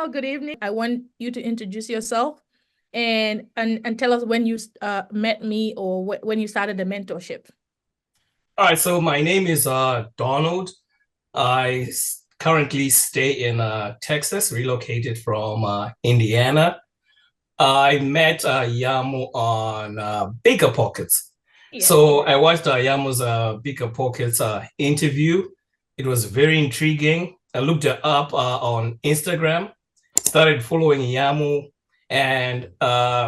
good evening. I want you to introduce yourself and tell us when you met me or when you started the mentorship. All right, so my name is Donald. I currently stay in Texas, relocated from Indiana. I met Yamu on Bigger Pockets. Yeah. So I watched Yamu's Bigger Pockets interview. It was very intriguing. I looked her up on Instagram, started following Yamu, and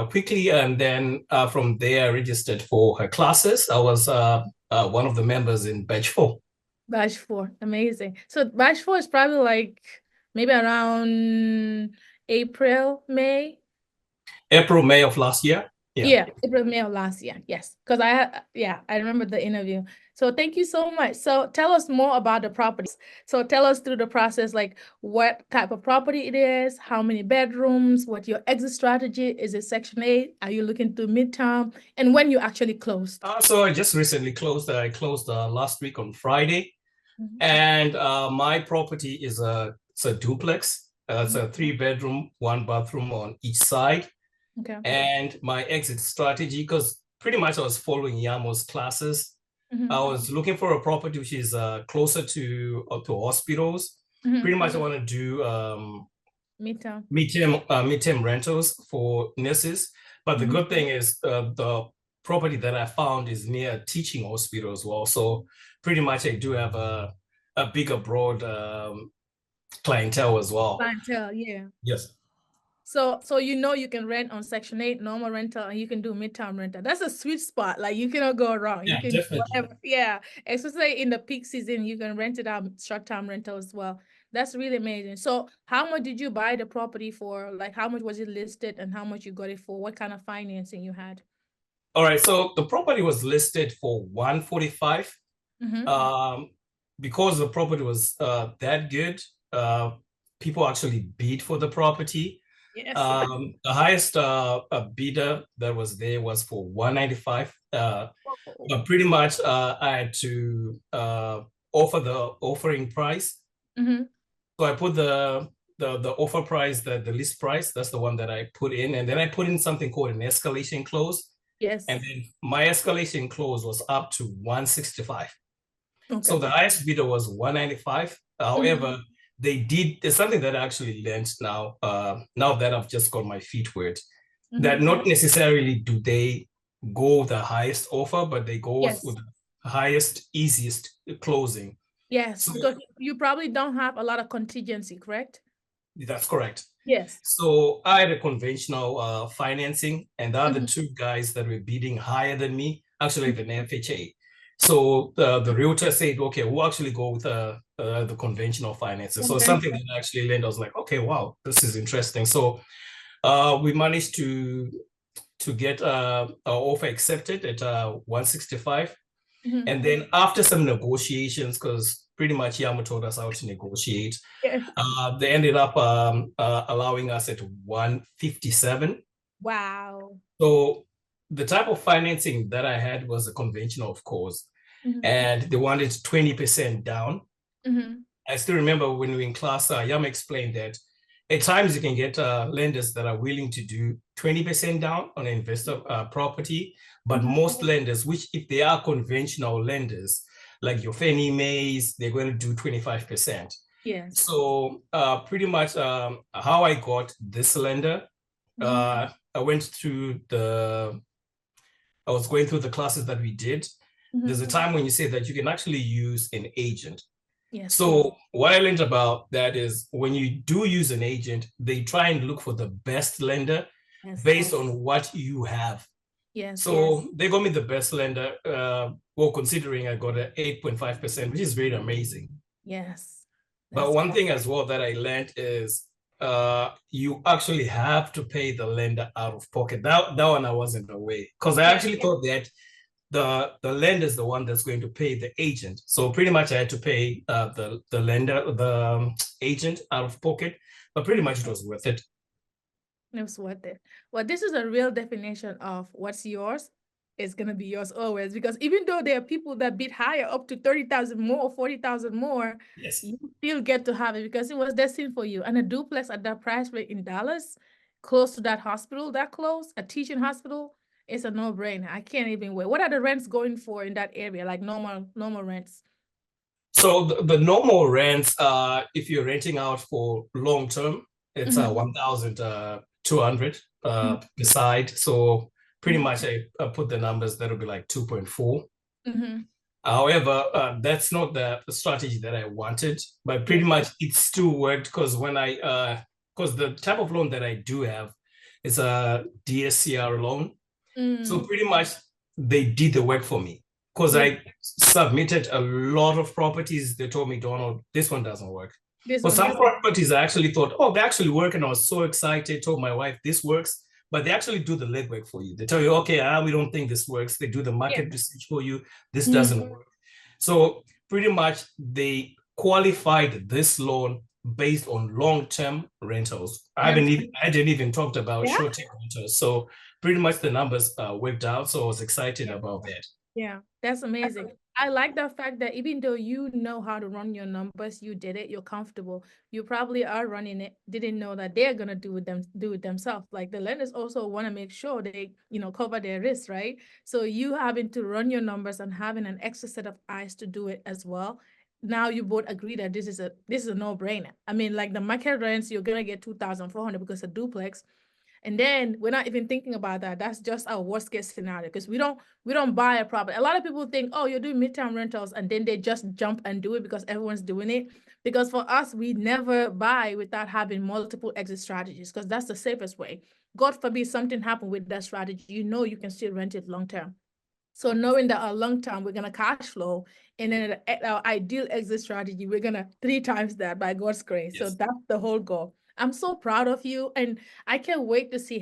quickly, and then from there, I registered for her classes. I was one of the members in batch 4. Batch 4, amazing. So batch 4 is probably like maybe around April, May. April, May of last year. Yeah, April, May of last year. Yes, because I remember the interview. So thank you so much. So tell us more about the properties. So tell us through the process, like what type of property it is, how many bedrooms, what your exit strategy is. It Section 8? Are you looking to midterm, and when you actually closed? So I just recently closed. I closed last week on Friday, and my property is it's a duplex. It's a 3-bedroom, 1 bathroom on each side. Okay. And my exit strategy, because pretty much I was following Yamo's classes. I was looking for a property which is closer to hospitals. Pretty much I want to do midterm rentals for nurses. But the good thing is the property that I found is near a teaching hospital as well. So pretty much I do have a bigger, broad clientele as well. Clientele, yeah. Yes. So you can rent on Section 8, normal rental, and you can do midterm rental. That's a sweet spot. Like you cannot go wrong. Yeah, You can definitely. whatever. Yeah, especially in the peak season, you can rent it out short-term rental as well. That's really amazing. So how much did you buy the property for? Like how much was it listed and how much you got it for? What kind of financing you had? All right, so the property was listed for 145. Because the property was that good, people actually bid for the property. Yes. The highest bidder that was there was for 195. But pretty much I had to offer the offering price. So I put the offer price, the list price, that's the one that I put in. And then I put in something called an escalation clause. Yes. And then my escalation clause was up to 165. Okay. So the highest bidder was 195. However, there's something that I actually learned now, now that I've just got my feet wet, that not necessarily do they go the highest offer, but they go with the highest, easiest closing. Yes, so, because you probably don't have a lot of contingency, correct? That's correct. Yes. So I had a conventional financing, and the other 2 guys that were bidding higher than me, actually the FHA. So the realtor said, okay, we'll actually go with the conventional finances. So something that I actually learned, I was like, okay, wow, this is interesting. So we managed to get our offer accepted at 165. And then after some negotiations, because pretty much Yamu told us how to negotiate, they ended up allowing us at 157. Wow. So the type of financing that I had was a conventional, of course, and they wanted 20% down. I still remember when we were in class, Yam explained that at times you can get lenders that are willing to do 20% down on an investor property, but most lenders, which if they are conventional lenders, like your Fannie Mae's, they're going to do 25%. Yes. So pretty much how I got this lender, I went through I was going through the classes that we did. There's a time when you say that you can actually use an agent. Yes. So what I learned about that is when you do use an agent, they try and look for the best lender based on what you have. Yes. So they got me the best lender, well, considering I got an 8.5%, which is very amazing. Yes. But one thing as well that I learned is you actually have to pay the lender out of pocket. That one I wasn't aware, because I actually thought that the lender is the one that's going to pay the agent. So pretty much I had to pay the lender, the agent out of pocket, but pretty much it was worth it. It was worth it. Well, this is a real definition of what's yours is gonna be yours always. Because even though there are people that bid higher, up to 30,000 more or 40,000 more, Yes. you still get to have it because it was destined for you. And a duplex at that price rate in Dallas, close to that hospital, that close, a teaching hospital, it's a no-brainer. I can't even wait. What are the rents going for in that area? Like normal rents? So the normal rents, if you're renting out for long term, it's Mhm. 1,200 Mhm. beside. So pretty Mhm. much I put the numbers that'll be like 2.4. Mhm. However, that's not the strategy that I wanted, but Yeah. pretty much it still worked because because the type of loan that I do have is a DSCR loan. So Mm. pretty much they did the work for me because Yeah. I submitted a lot of properties. They told me, Donald, this one doesn't work. This For one, some this one. properties, I actually thought, oh, they actually work. And I was so excited, told my wife, this works. But they actually do the legwork for you. They tell you, okay, we don't think this works. They do the Yeah. market research for you. This Mhm. doesn't work. So pretty much they qualified this loan based on long-term rentals. I didn't even talked about Yeah. short-term rentals. So pretty much the numbers worked out. So I was excited Yeah. about that. Yeah, that's amazing. I like the fact that even though you know how to run your numbers, you did it, you're comfortable. You probably are running it, didn't know that they're gonna do it themselves. Like the lenders also want to make sure they, cover their risks, right? So you having to run your numbers and having an extra set of eyes to do it as well. Now you both agree that this is a no-brainer. I mean, like the market rents, you're gonna get 2,400 because a duplex. And then we're not even thinking about that. That's just our worst case scenario because we don't buy a property. A lot of people think, oh, you're doing midterm rentals, and then they just jump and do it because everyone's doing it. Because for us, we never buy without having multiple exit strategies because that's the safest way. God forbid something happened with that strategy, you can still rent it long term. So knowing that our long term, we're gonna cash flow, and then our ideal exit strategy, we're gonna 3 times that by God's grace. So Yes. that's the whole goal. I'm so proud of you, and I can't wait to see